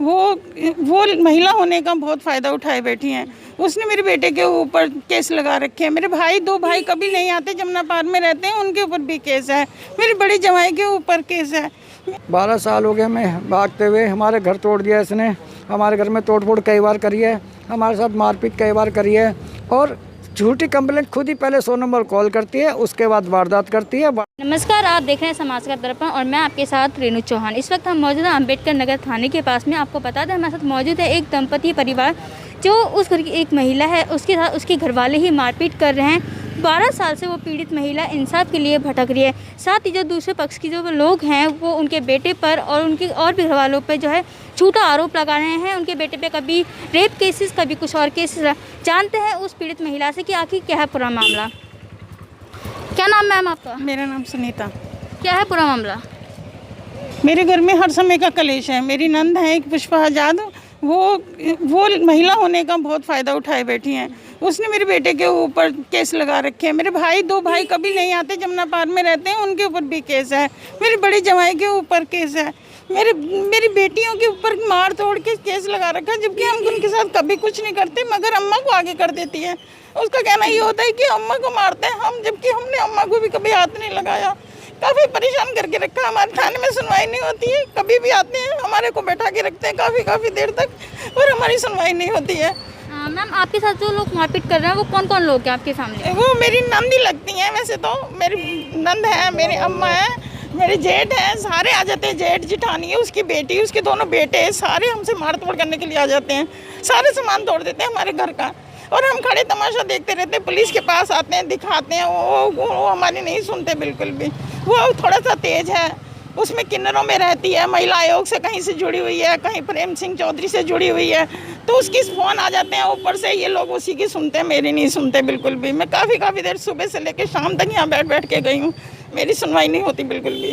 वो महिला होने का बहुत फ़ायदा उठाए बैठी हैं। उसने मेरे बेटे के ऊपर केस लगा रखे हैं। मेरे भाई, 2 भाई कभी नहीं आते, जमुना पार में रहते हैं, उनके ऊपर भी केस है। मेरी बड़ी जमाई के ऊपर केस है। 12 साल हो गए हमें भागते हुए। हमारे घर तोड़ दिया इसने, हमारे घर में तोड़फोड़ कई बार करी है, हमारे साथ मारपीट कई बार करी है और झूठी कंप्लेंट खुद ही पहले 100 नंबर कॉल करती है, उसके बाद वारदात करती है। नमस्कार, आप देख रहे हैं समाज का दर्पण और मैं आपके साथ रेणु चौहान। इस वक्त हम मौजूद हैं अम्बेडकर नगर थाने के पास में। आपको बता दें, हमारे साथ मौजूद है एक दंपति परिवार, जो उस घर की एक महिला है, उसके साथ उसके घरवाले ही मारपीट कर रहे हैं। 12 साल से वो पीड़ित महिला इंसाफ के लिए भटक रही है। साथ ही जो दूसरे पक्ष की जो लोग हैं वो उनके बेटे पर और उनके और भी घरवालों पर जो है झूठा आरोप लगा रहे हैं। उनके बेटे पे कभी रेप केसेस, कभी कुछ और केसेस। जानते हैं उस पीड़ित महिला से कि आखिर क्या है पूरा मामला। क्या नाम मैम आपका? मेरा नाम सुनीता। क्या है पूरा मामला? मेरे घर में हर समय का कलेश है। मेरी नंद है एक पुष्पा आजाद, वो महिला होने का बहुत फ़ायदा उठाए बैठी हैं। उसने मेरे बेटे के ऊपर केस लगा रखे हैं। मेरे भाई, 2 भाई कभी नहीं आते, जमुना पार में रहते हैं, उनके ऊपर भी केस है। मेरी बड़ी जमाई के ऊपर केस है। मेरी बेटियों के ऊपर मार तोड़ के केस लगा रखा है, जबकि हम उनके साथ कभी कुछ नहीं करते, मगर अम्मा को आगे कर देती है। उसका कहना ये होता है कि अम्मा को मारते हैं हम, जबकि हमने अम्मा को भी कभी हाथ नहीं लगाया। काफ़ी परेशान करके रखा। हमारे थाने में सुनवाई नहीं होती है। कभी भी आते हैं, हमारे को बैठा के रखते हैं काफ़ी देर तक और हमारी सुनवाई नहीं होती है। मैम, आपके साथ जो लोग मारपीट कर रहे हैं वो कौन कौन लोग हैं आपके सामने? वो मेरी नंद ही लगती हैं। वैसे तो मेरी नंद है, मेरी अम्मा है, मेरे जेठ हैं, सारे आ जाते हैं। जेठ जिठानी है, उसकी बेटी, उसके दोनों बेटे, सारे हमसे मार तोड़ करने के लिए आ जाते हैं। सारे सामान तोड़ देते हैं हमारे घर का और हम खड़े तमाशा देखते रहते हैं। पुलिस के पास आते हैं, दिखाते हैं, वो हमारी नहीं सुनते बिल्कुल भी। वो थोड़ा सा तेज है, उसमें किन्नरों में रहती है, महिला आयोग से कहीं से जुड़ी हुई है, कहीं प्रेम सिंह चौधरी से जुड़ी हुई है, तो उसकी फ़ोन आ जाते हैं ऊपर से। ये लोग उसी की सुनते हैं, मेरी नहीं सुनते बिल्कुल भी। मैं काफ़ी देर सुबह से लेकर शाम तक यहाँ बैठ के गई हूँ, मेरी सुनवाई नहीं होती बिल्कुल भी।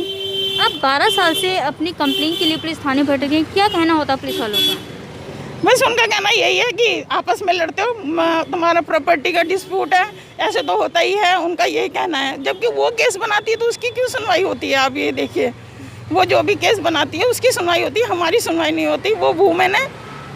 आप 12 साल से अपनी कंप्लेंट के लिए पुलिस थाने भटक गए, क्या कहना होता पुलिस वालों का? बस उनका कहना यही है कि आपस में लड़ते हो, तुम्हारा प्रॉपर्टी का डिस्प्यूट है, ऐसे तो होता ही है। उनका यही कहना है। जबकि वो केस बनाती है तो उसकी क्यों सुनवाई होती है? आप ये देखिए, वो जो भी केस बनाती है उसकी सुनवाई होती है, हमारी सुनवाई नहीं होती। वो वूमेन है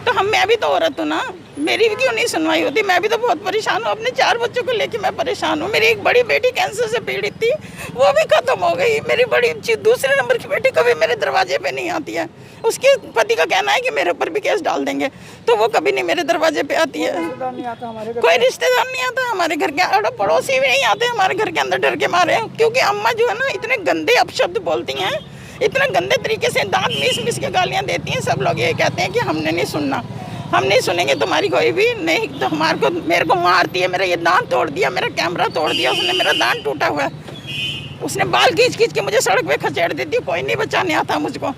तो मैं भी तो औरत हूँ ना, मेरी भी क्यों नहीं सुनवाई होती? मैं भी तो बहुत परेशान हूँ। अपने 4 बच्चों को लेके मैं परेशान हूँ। मेरी एक बड़ी बेटी कैंसर से पीड़ित थी, वो भी खत्म हो गई। मेरी बड़ी दूसरे नंबर की बेटी कभी मेरे दरवाजे पे नहीं आती है। उसके पति का कहना है कि मेरे ऊपर भी केस डाल देंगे, तो वो कभी नहीं मेरे दरवाजे पे आती है। कोई रिश्तेदार नहीं आता हमारे घर के, पड़ोसी भी नहीं आते हमारे घर के अंदर डर के मारे। क्योंकि अम्मा जो है ना, इतने गंदे अपशब्द बोलती हैं, इतना गंदे तरीके से दांत मीस के गालियाँ देती हैं। सब लोग ये कहते हैं कि हमने नहीं सुनना, हम नहीं सुनेंगे तुम्हारी कोई भी नहीं। तो मेरे को मारती है, मेरा ये दांत तोड़ दिया, मेरा कैमरा तोड़ दिया उसने, मेरा दांत टूटा हुआ है। उसने बाल खींच के मुझे सड़क पे खचेड़ देती, कोई नहीं बचाने आता मुझको।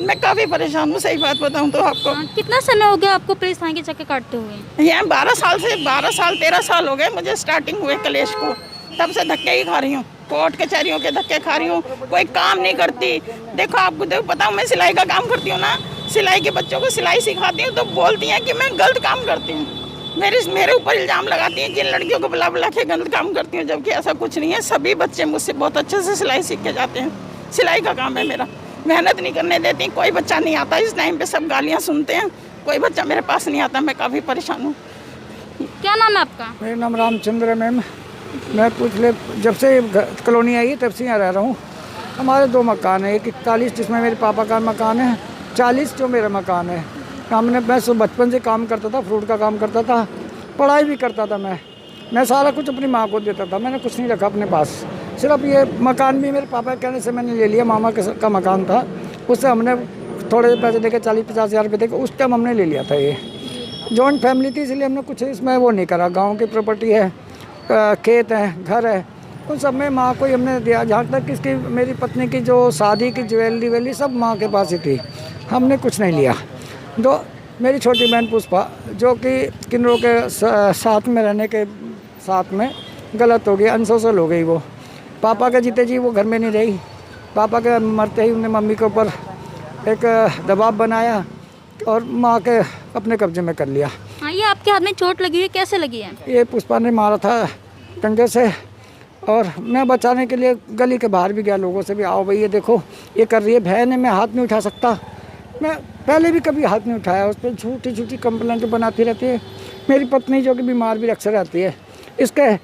मैं काफ़ी परेशान हूँ, सही बात बताऊँ तो आपको। कितना समय हो गया आपको पुलिस थाने के चक्कर काटते हुए? यहाँ 12 साल 13 साल हो गए मुझे स्टार्टिंग हुए कलेश को, तब से धक्के ही खा रही हूँ, कोर्ट कचहरियों के धक्के खा रही हूँ। कोई काम नहीं करती। देखो आपको पता हूँ, मैं सिलाई का काम करती हूँ ना, सिलाई के बच्चों को सिलाई सिखाती हूँ, तो बोलती हैं कि मैं गलत काम करती हूँ। मेरे ऊपर इल्ज़ाम लगाती हैं कि इन लड़कियों को बुला के गलत काम करती हूँ, जबकि ऐसा कुछ नहीं है। सभी बच्चे मुझसे बहुत अच्छे से सिलाई सीख के जाते हैं। सिलाई का काम है मेरा, मेहनत नहीं करने देती। कोई बच्चा नहीं आता इस टाइम पे, सब गालियाँ सुनते हैं, कोई बच्चा मेरे पास नहीं आता। मैं काफ़ी परेशान हूँ। क्या नाम है आपका? मेरा नाम रामचंद्र है मैम। मैं पिछले जब से कॉलोनी आई है तब से यहाँ रह रहा हूँ। हमारे 2 मकान है, एक 41 जिसमें मेरे पापा का मकान है, 40 जो मेरा मकान है। मैं बचपन से काम करता था, फ्रूट का काम करता था, पढ़ाई भी करता था। मैं सारा कुछ अपनी माँ को देता था, मैंने कुछ नहीं रखा अपने पास। सिर्फ ये मकान भी मेरे पापा के कहने से मैंने ले लिया। मामा का मकान था, उससे हमने थोड़े पैसे देके 40-50 हज़ार रुपये देके उस टाइम हमने ले लिया था। ये जॉइंट फैमिली थी, इसलिए हमने कुछ इसमें वो नहीं करा। गाँव की प्रॉपर्टी है, खेत है, घर है, उन सब में माँ को ही हमने दिया। जहाँ तक इसकी मेरी पत्नी की जो शादी की ज्वेलरी वेली सब माँ के पास ही थी, हमने कुछ नहीं लिया। दो मेरी छोटी बहन पुष्पा, जो कि किन्नरों के साथ में रहने के साथ में गलत हो गई, अनसोशल हो गई। वो पापा के जीते जी वो घर में नहीं रही। पापा के मरते ही उन्हें मम्मी के ऊपर एक दबाव बनाया और माँ के अपने कब्जे में कर लिया। हाँ, ये आपके हाथ में चोट लगी है, कैसे लगी है? ये पुष्पा ने मारा था टंगे से, और मैं बचाने के लिए गली के बाहर भी गया, लोगों से भी, आओ भाई ये देखो ये कर रही है। बहन है, मैं हाथ नहीं उठा सकता, मैं पहले भी कभी हाथ नहीं उठाया उस पर। छोटी छोटी कंप्लेंट बनाती रहती है। मेरी पत्नी जो कि बीमार भी अक्सर रहती है, इसके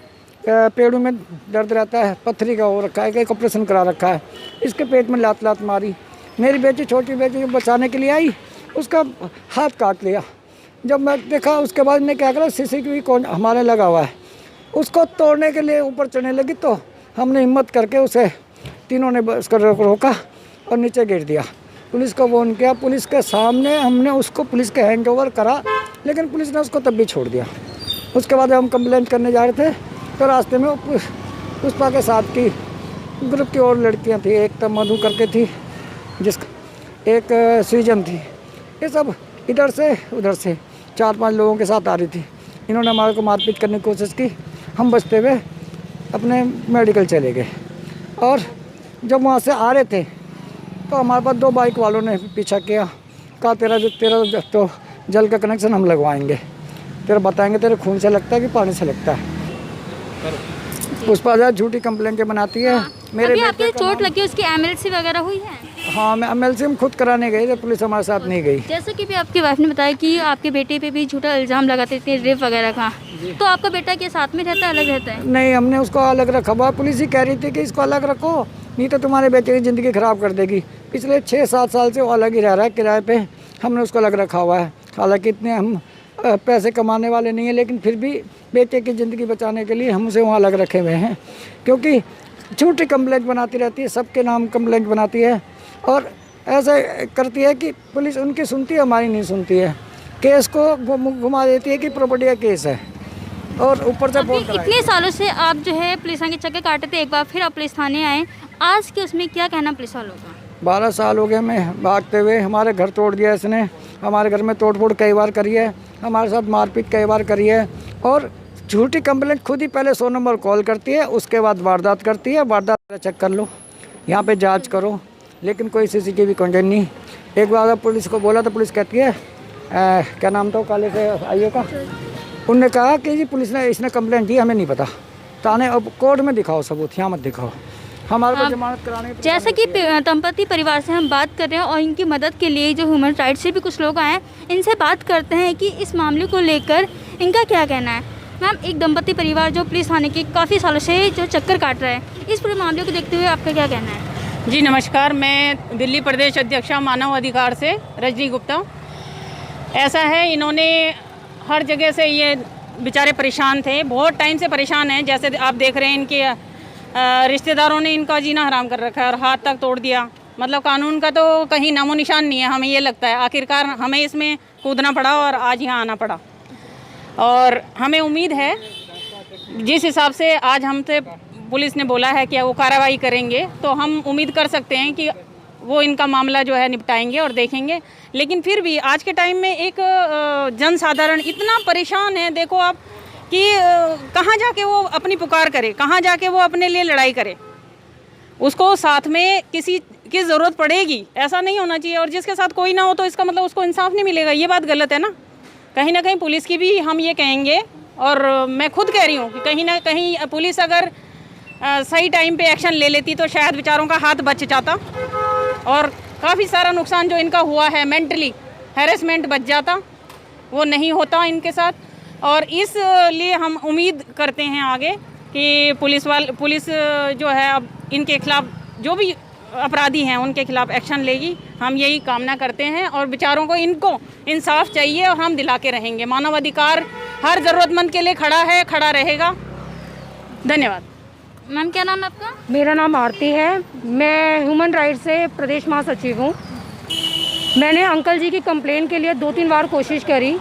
पेड़ों में दर्द रहता है, पत्थरी का हो रखा है, एक ऑपरेशन करा रखा है, इसके पेट में लात लात मारी। मेरी बेटी, छोटी बेटी को बचाने के लिए आई, उसका हाथ काट लिया। जब मैं देखा उसके बाद मैं क्या करा, CCTV कौन हमारे लगा हुआ है, उसको तोड़ने के लिए ऊपर चढ़ने लगी तो हमने हिम्मत करके उसे तीनों ने उसको रोका और नीचे गिर दिया। पुलिस को फ़ोन किया, पुलिस के सामने हमने उसको पुलिस के हैंड ओवर करा, लेकिन पुलिस ने उसको तब भी छोड़ दिया। उसके बाद हम कंप्लेंट करने जा रहे थे तो रास्ते में पुष्पा के साथ की ग्रुप की और लड़कियां थी, एक तो मधु करके थी, एक सृजन थी, ये सब इधर से उधर से 4-5 लोगों के साथ आ रही थी। इन्होंने हमारे को मारपीट करने की कोशिश की। हम बचते हुए अपने मेडिकल चले गए और जब वहाँ से आ रहे थे तो हमारे पास 2 बाइक वालों ने पीछा किया। कहा तेरा तो जल का कनेक्शन हम लगवाएंगे, तेरा बताएंगे तेरे खून से लगता है कि पानी से लगता है। पुष्पा ज़्यादा झूठी कंप्लेंट बनाती है। मेरे अभी आपकी चोट लगी, उसकी MLC वगैरह हुई है? हाँ, मैं MLC हम खुद कराने गए थे, पुलिस हमारे साथ नहीं गई। जैसे कि भी आपकी वाइफ ने बताया कि आपके बेटे पे भी झूठा इल्ज़ाम लगाते थे रेप वगैरह का, तो आपका बेटा के साथ में रहता है, अलग रहता है? नहीं, हमने उसको अलग रखा हुआ। पुलिस ही कह रही थी कि इसको अलग रखो, नहीं तो तुम्हारे बेटे की ज़िंदगी ख़राब कर देगी। पिछले 6-7 साल से वो अलग ही रह रहा है किराए पे। हमने उसको अलग रखा हुआ है। हालांकि इतने हम पैसे कमाने वाले नहीं हैं, लेकिन फिर भी बेटे की ज़िंदगी बचाने के लिए हम उसे वहाँ अलग रखे हुए हैं, क्योंकि झूठी कंप्लेंट बनाती रहती है, सबके नाम कंप्लेंट बनाती है और ऐसा करती है कि पुलिस उनकी सुनती है, हमारी नहीं सुनती है। केस को घुमा देती है कि प्रॉपर्टी का केस है और ऊपर से फोन कराएगी। इतने सालों से आप जो है पुलिस के चक्कर काटे थे, एक बार फिर आप पुलिस थाने आए, आज के उसमें क्या कहना पुलिस वालों का? 12 साल हो गए हमें भागते हुए। हमारे घर तोड़ दिया इसने, हमारे घर में तोड़ फोड़ कई बार करी है, हमारे साथ मारपीट कई बार करी है और झूठी कंप्लेंट खुद ही पहले 100 नंबर कॉल करती है, उसके बाद वारदात करती है। वारदात चेक कर लो, यहाँ पे जांच करो, लेकिन कोई CCTV कंटेंट नहीं। एक बार पुलिस को बोला तो पुलिस कहती है क्या नाम था काले से आईओ का, उनने कहा कि जी पुलिस ने इसने कंप्लेंट दी, हमें नहीं पता। थाने अब कोर्ट में दिखाओ सबूत, यहाँ मत दिखाओ। हमारे को जमानत कराने जैसे कि दंपति परिवार से हम बात कर रहे हैं और इनकी मदद के लिए जो ह्यूमन राइट्स से भी कुछ लोग आए हैं, इनसे बात करते हैं कि इस मामले को लेकर इनका क्या कहना है। मैम, एक दंपति परिवार जो पुलिस थाने के काफ़ी सालों से जो चक्कर काट रहा है, इस पूरे मामले को देखते हुए आपका क्या कहना है? जी नमस्कार, मैं दिल्ली प्रदेश अध्यक्षा मानव अधिकार से रजनी गुप्ता। ऐसा है, इन्होंने हर जगह से ये बेचारे परेशान थे, बहुत टाइम से परेशान हैं। जैसे आप देख रहे हैं, इनके रिश्तेदारों ने इनका जीना हराम कर रखा है और हाथ तक तोड़ दिया। मतलब कानून का तो कहीं नामो निशान नहीं है। हमें ये लगता है आखिरकार हमें इसमें कूदना पड़ा और आज यहाँ आना पड़ा। और हमें उम्मीद है जिस हिसाब से आज हमसे पुलिस ने बोला है कि वो कार्रवाई करेंगे, तो हम उम्मीद कर सकते हैं कि वो इनका मामला जो है निपटाएंगे और देखेंगे। लेकिन फिर भी आज के टाइम में एक जनसाधारण इतना परेशान है, देखो आप, कि कहाँ जाके वो अपनी पुकार करे, कहाँ जाके वो अपने लिए लड़ाई करे। उसको साथ में किसी की ज़रूरत पड़ेगी, ऐसा नहीं होना चाहिए। और जिसके साथ कोई ना हो तो इसका मतलब उसको इंसाफ नहीं मिलेगा, ये बात गलत है ना। कहीं ना कहीं पुलिस की भी हम ये कहेंगे, और मैं खुद कह रही हूँ कि कहीं ना कहीं पुलिस अगर सही टाइम पे एक्शन ले लेती तो शायद बेचारों का हाथ बच जाता और काफ़ी सारा नुकसान जो इनका हुआ है, मेंटली हैरेसमेंट बच जाता, वो नहीं होता इनके साथ। और इसलिए हम उम्मीद करते हैं आगे कि पुलिस जो है अब इनके खिलाफ जो भी अपराधी हैं उनके खिलाफ एक्शन लेगी। हम यही कामना करते हैं और बेचारों को इनको इंसाफ चाहिए और हम दिला के रहेंगे। मानव अधिकार हर ज़रूरतमंद के लिए खड़ा है, खड़ा रहेगा। धन्यवाद। मैम, क्या नाम है आपका? मेरा नाम आरती है, मैं ह्यूमन राइट्स से प्रदेश महासचिव हूँ। मैंने अंकल जी की कंप्लेन के लिए 2-3 बार कोशिश करी।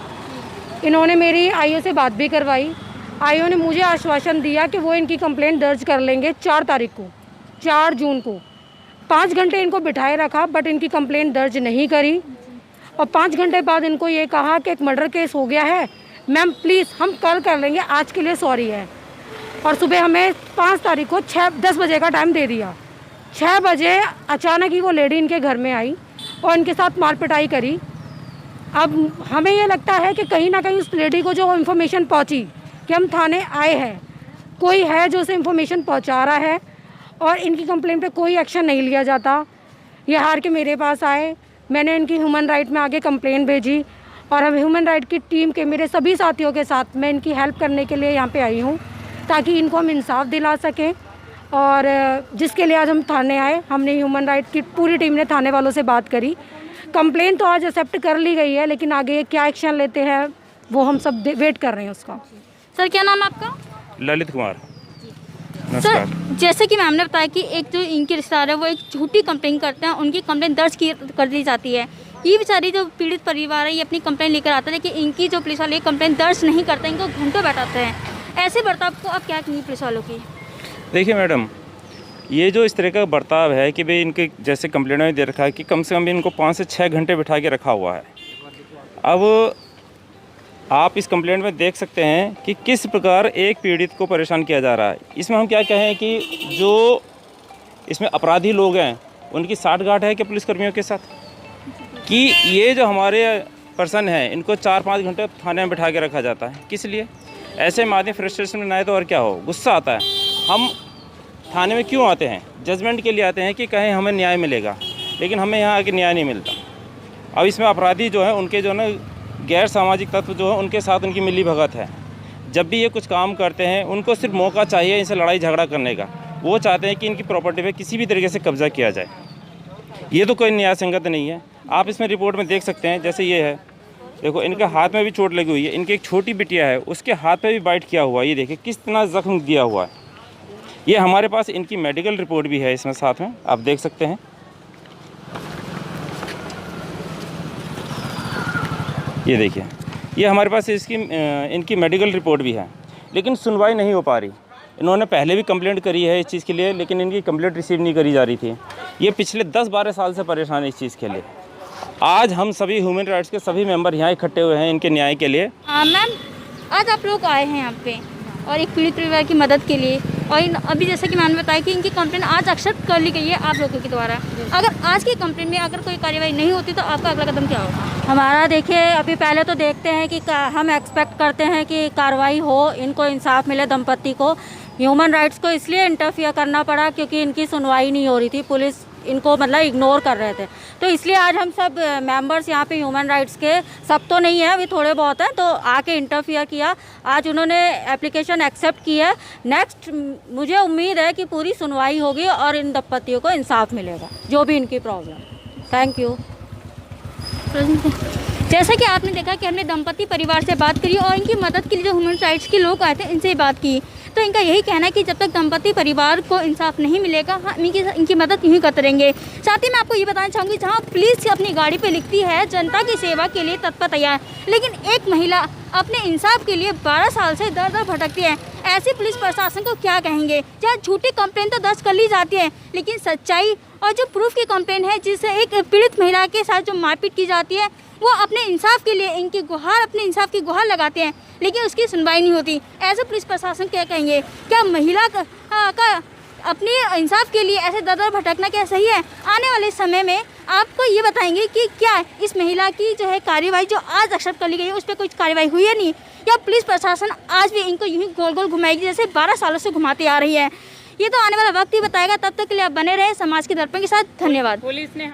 इन्होंने मेरी आईओ से बात भी करवाई। आईओ ने मुझे आश्वासन दिया कि वो इनकी कंप्लेंट दर्ज कर लेंगे 4 तारीख को, 4 जून को। 5 घंटे इनको बिठाए रखा, बट इनकी कंप्लेंट दर्ज नहीं करी। और 5 घंटे बाद इनको ये कहा कि एक मर्डर केस हो गया है, मैम प्लीज़ हम कल कर लेंगे, आज के लिए सॉरी है। और सुबह हमें 5 तारीख को 10 बजे का टाइम दे दिया। 6 बजे अचानक ही वो लेडी इनके घर में आई और इनके साथ मारपिटाई करी। अब हमें ये लगता है कि कहीं ना कहीं उस लेडी को जो इन्फॉर्मेशन पहुंची कि हम थाने आए हैं, कोई है जो उसे इन्फॉर्मेशन पहुंचा रहा है और इनकी कंप्लेंट पे कोई एक्शन नहीं लिया जाता। ये हार के मेरे पास आए, मैंने इनकी ह्यूमन राइट में आगे कंप्लेन भेजी और अब ह्यूमन राइट की टीम के मेरे सभी साथियों के साथ मैं इनकी हेल्प करने के लिए यहाँ पे आई हूँ, ताकि इनको हम इंसाफ दिला सकें। और जिसके लिए आज हम थाने आए, हमने ह्यूमन राइट की पूरी टीम ने थाने वालों से बात करी। कंप्लेन तो आज एक्सेप्ट कर ली गई है, लेकिन आगे क्या एक्शन लेते हैं वो हम सब वेट कर रहे हैं उसका। सर क्या नाम है आपका? ललित कुमार। सर जैसे कि मैम ने बताया कि एक जो इनके रिश्तेदार है वो एक झूठी कंप्लेन करते हैं, उनकी कंप्लेन दर्ज कर दी जाती है। ये बेचारी जो पीड़ित परिवार है ये अपनी कंप्लेन लेकर आता है, लेकिन इनकी जो पुलिस वाले कंप्लेन दर्ज नहीं करते, इनको घंटों बैठाते हैं। ऐसे बर्ताव को आप क्या कहेंगे पुलिस वालों की? देखिए मैडम, ये जो इस तरह का बर्ताव है कि भाई इनके जैसे कंप्लेंट में दे रखा है कि कम से कम इनको 5 से 6 घंटे बिठा के रखा हुआ है। अब आप इस कंप्लेंट में देख सकते हैं कि किस प्रकार एक पीड़ित को परेशान किया जा रहा है। इसमें हम क्या कहें कि जो इसमें अपराधी लोग हैं उनकी साठगांठ है कि पुलिसकर्मियों के साथ, कि ये जो हमारे पर्सन हैं इनको 4-5 घंटे थाने में बिठा के रखा जाता है। किस लिए? ऐसे में आदमी फ्रस्ट्रेशन में ना आए तो और क्या हो, गुस्सा आता है। हम थाने में क्यों आते हैं? जजमेंट के लिए आते हैं कि कहीं हमें न्याय मिलेगा, लेकिन हमें यहाँ आके न्याय नहीं मिलता। अब इसमें अपराधी जो है उनके जो है ना गैर सामाजिक तत्व जो है उनके साथ उनकी मिली भगत है। जब भी ये कुछ काम करते हैं उनको सिर्फ मौका चाहिए इनसे लड़ाई झगड़ा करने का। वो चाहते हैं कि इनकी प्रॉपर्टी पे किसी भी तरीके से कब्जा किया जाए। ये तो कोई न्याय संगत नहीं है। आप इसमें रिपोर्ट में देख सकते हैं, जैसे ये है, देखो इनके हाथ में भी चोट लगी हुई है। इनकी एक छोटी बिटिया है, उसके हाथ पे भी बाइट किया हुआ है। ये देखिए कितना जख्म दिया हुआ है। ये हमारे पास इनकी मेडिकल रिपोर्ट भी है इसमें साथ में, आप देख सकते हैं। ये देखिए, ये हमारे पास इनकी मेडिकल रिपोर्ट भी है, लेकिन सुनवाई नहीं हो पा रही। इन्होंने पहले भी कंप्लेंट करी है इस चीज़ के लिए, लेकिन इनकी कंप्लेंट रिसीव नहीं करी जा रही थी। ये पिछले 10-12 साल से परेशान है इस चीज़ के लिए। आज हम सभी ह्यूमन राइट्स के सभी मेंबर यहाँ इकट्ठे हुए हैं इनके न्याय के लिए। मैम आज आप लोग आए हैं यहाँ पे और एक पीड़ित परिवार की मदद के लिए, और अभी जैसे कि मैम ने बताया कि इनकी कंप्लेन आज एक्सेप्ट कर ली गई है आप लोगों के द्वारा। अगर आज की कंप्लेन में अगर कोई कार्रवाई नहीं होती तो आपका अगला कदम क्या होगा? हमारा देखिए, अभी पहले तो देखते हैं कि हम एक्सपेक्ट करते हैं कि कार्रवाई हो, इनको इंसाफ मिले दंपति को। ह्यूमन राइट्स को इसलिए इंटरफियर करना पड़ा क्योंकि इनकी सुनवाई नहीं हो रही थी, पुलिस इनको मतलब इग्नोर कर रहे थे। तो इसलिए आज हम सब मेंबर्स यहाँ पे ह्यूमन राइट्स के, सब तो नहीं है अभी, थोड़े बहुत हैं, तो आके इंटरफियर किया। आज उन्होंने एप्लीकेशन एक्सेप्ट की है। नेक्स्ट मुझे उम्मीद है कि पूरी सुनवाई होगी और इन दंपतियों को इंसाफ मिलेगा जो भी इनकी प्रॉब्लम। Thank you. जैसा कि आपने देखा कि हमने दंपति परिवार से बात करी और इनकी मदद के लिए जो ह्यूमन राइट्स के लोग आए थे इनसे बात की, तो इनका यही कहना है कि जब तक दंपति परिवार को इंसाफ नहीं मिलेगा हम इनकी मदद यूँ करते रहेंगे। साथ ही मैं आपको ये बताना चाहूँगी, जहाँ पुलिस अपनी गाड़ी पे लिखती है जनता की सेवा के लिए तत्पर तैयार, लेकिन एक महिला अपने इंसाफ के लिए 12 साल से दर दर भटकती है। ऐसी पुलिस प्रशासन को क्या कहेंगे? जहाँ झूठी कंप्लेन तो दर्ज कर ली जाती है, लेकिन सच्चाई और जो प्रूफ की कंप्लेन है जिससे एक पीड़ित महिला के साथ जो मारपीट की जाती है, वो अपने इंसाफ के लिए अपने इंसाफ की गुहार लगाते हैं, लेकिन उसकी सुनवाई नहीं होती। ऐसे पुलिस प्रशासन क्या कहेंगे? क्या महिला का अपने इंसाफ के लिए ऐसे दर दर भटकना क्या सही है? आने वाले समय में आपको ये बताएंगे कि क्या इस महिला की जो है कार्यवाही जो आज एक्सेप्ट कर ली गई है उस पर कुछ कार्यवाही हुई है नहीं, या पुलिस प्रशासन आज भी इनको यूँ ही गोल गोल घुमाएगी जैसे 12 सालों से घुमाते आ रही है? ये तो आने वाला वक्त ही बताएगा। तब तक के लिए आप बने रहे समाज के दर्पण के साथ। धन्यवाद। पुलिस ने